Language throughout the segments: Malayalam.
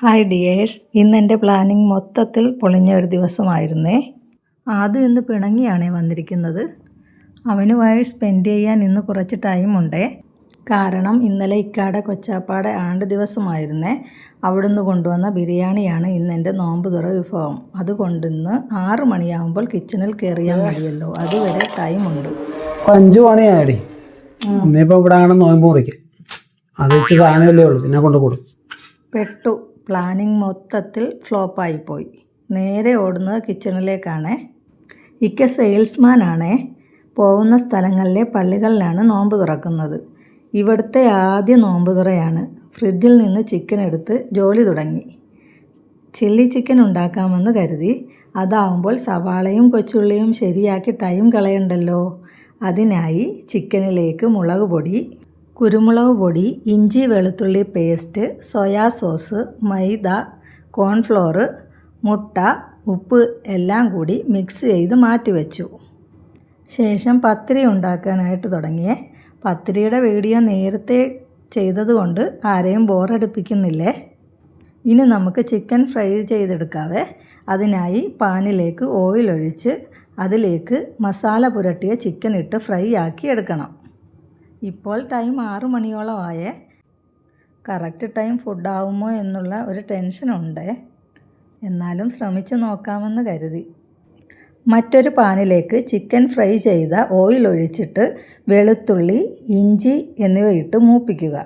ഹായ് ഡിയേഴ്സ്, ഇന്ന് എൻ്റെ പ്ലാനിങ് മൊത്തത്തിൽ പൊളിഞ്ഞ ഒരു ദിവസമായിരുന്നേ. ആദ്യം ഇന്ന് പിണങ്ങിയാണേ വന്നിരിക്കുന്നത്. അവനുമായി സ്പെൻഡ് ചെയ്യാൻ ഇന്ന് കുറച്ച് ടൈമുണ്ടേ. കാരണം ഇന്നലെ ഇക്കാടെ കൊച്ചാപ്പാടെ ആണ്ട് ദിവസമായിരുന്നേ. അവിടുന്ന് കൊണ്ടുവന്ന ബിരിയാണിയാണ് ഇന്ന് എൻ്റെ നോമ്പ് തുറ വിഭവം. അതുകൊണ്ട് ഇന്ന് 6 മണിയാകുമ്പോൾ കിച്ചണിൽ കയറിയാൽ മതിയല്ലോ, അതുവരെ ടൈമുണ്ട്. 5 മണിയായി. ഇന്നിപ്പോൾ ഇവിടെ ആണ് നോമ്പ് മുറിക്ക്. അത് വെച്ച് സാധനമല്ലേ ഉള്ളൂ, പിന്നെ കൊണ്ട് കൊടുക്കും. പെട്ടു. പ്ലാനിങ് മൊത്തത്തിൽ ഫ്ലോപ്പായിപ്പോയി. നേരെ ഓടുന്നത് കിച്ചണിലേക്കാണേ. ഇക്ക സെയിൽസ്മാനാണേ. പോകുന്ന സ്ഥലങ്ങളിലെ പള്ളികളിലാണ് നോമ്പ് തുറക്കുന്നത്. ഇവിടുത്തെ ആദ്യ നോമ്പ് തുറയാണ്. ഫ്രിഡ്ജിൽ നിന്ന് ചിക്കൻ എടുത്ത് ജോലി തുടങ്ങി. ചില്ലി ചിക്കൻ ഉണ്ടാക്കാമെന്ന് കരുതി. അതാവുമ്പോൾ സവാളയും കൊച്ചുള്ളിയും ശരിയാക്കി ടൈം കളയണ്ടല്ലോ. അതിനായി ചിക്കനിലേക്ക് മുളക് പൊടി, കുരുമുളക് പൊടി, ഇഞ്ചി വെളുത്തുള്ളി പേസ്റ്റ്, സോയാ സോസ്, മൈദ, കോൺഫ്ലോർ, മുട്ട, ഉപ്പ് എല്ലാം കൂടി മിക്സ് ചെയ്ത് മാറ്റിവെച്ചു. ശേഷം പത്തിരി ഉണ്ടാക്കാനായിട്ട് തുടങ്ങിയേ. പത്തിരിയുടെ വീഡിയോ നേരത്തെ ചെയ്തതുകൊണ്ട് ആരെയും ബോറടിപ്പിക്കുന്നില്ലേ. ഇനി നമുക്ക് ചിക്കൻ ഫ്രൈ ചെയ്തെടുക്കാവേ. അതിനായി പാനിലേക്ക് ഓയിൽ ഒഴിച്ച് അതിലേക്ക് മസാല പുരട്ടിയ ചിക്കൻ ഇട്ട് ഫ്രൈ ആക്കി എടുക്കണം. ഇപ്പോൾ ടൈം 6 മണിയോളം ആയേ. കറക്റ്റ് ടൈം ഫുഡാവുമോ എന്നുള്ള ഒരു ടെൻഷനുണ്ട്. എന്നാലും ശ്രമിച്ച് നോക്കാമെന്ന് കരുതി. മറ്റൊരു പാനിലേക്ക് ചിക്കൻ ഫ്രൈ ചെയ്ത ഓയിൽ ഒഴിച്ചിട്ട് വെളുത്തുള്ളി, ഇഞ്ചി എന്നിവ ഇട്ട് മൂപ്പിക്കുക.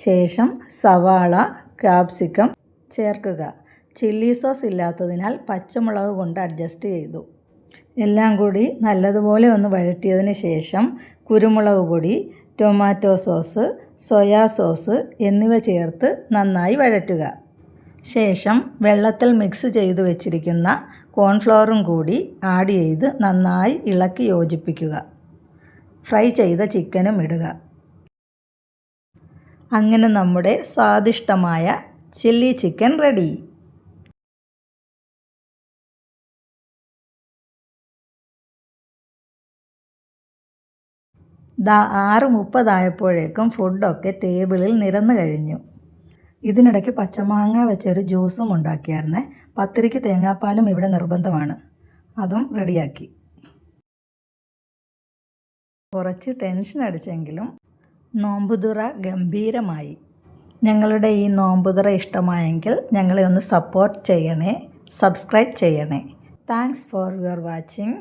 ശേഷം സവാള, ക്യാപ്സിക്കം ചേർക്കുക. ചില്ലി സോസ് ഇല്ലാത്തതിനാൽ പച്ചമുളക് കൊണ്ട് അഡ്ജസ്റ്റ് ചെയ്തു. എല്ലാം കൂടി നല്ലതുപോലെ ഒന്ന് വഴറ്റിയതിന് ശേഷം കുരുമുളക് പൊടി, ടൊമാറ്റോ സോസ്, സോയാ സോസ് എന്നിവ ചേർത്ത് നന്നായി വഴറ്റുക. ശേഷം വെള്ളത്തിൽ മിക്സ് ചെയ്ത് വെച്ചിരിക്കുന്ന കോൺഫ്ലവറും കൂടി ആഡ് ചെയ്ത് നന്നായി ഇളക്കി യോജിപ്പിക്കുക. ഫ്രൈ ചെയ്ത ചിക്കനും ഇടുക. അങ്ങനെ നമ്മുടെ സ്വാദിഷ്ടമായ ചില്ലി ചിക്കൻ റെഡി. ദാ 6:30 ഫുഡൊക്കെ ടേബിളിൽ നിരന്നു കഴിഞ്ഞു. ഇതിനിടയ്ക്ക് പച്ചമാങ്ങ വെച്ചൊരു ജ്യൂസും ഉണ്ടാക്കിയായിരുന്നേ. പത്തിരിക്ക് തേങ്ങാപ്പാലും ഇവിടെ നിർബന്ധമാണ്. അതും റെഡിയാക്കി. കുറച്ച് ടെൻഷൻ അടിച്ചെങ്കിലും നോമ്പുതുറ ഗംഭീരമായി. ഞങ്ങളുടെ ഈ നോമ്പുതുറ ഇഷ്ടമായെങ്കിൽ ഞങ്ങളെ ഒന്ന് സപ്പോർട്ട് ചെയ്യണേ, സബ്സ്ക്രൈബ് ചെയ്യണേ. Thanks for your watching.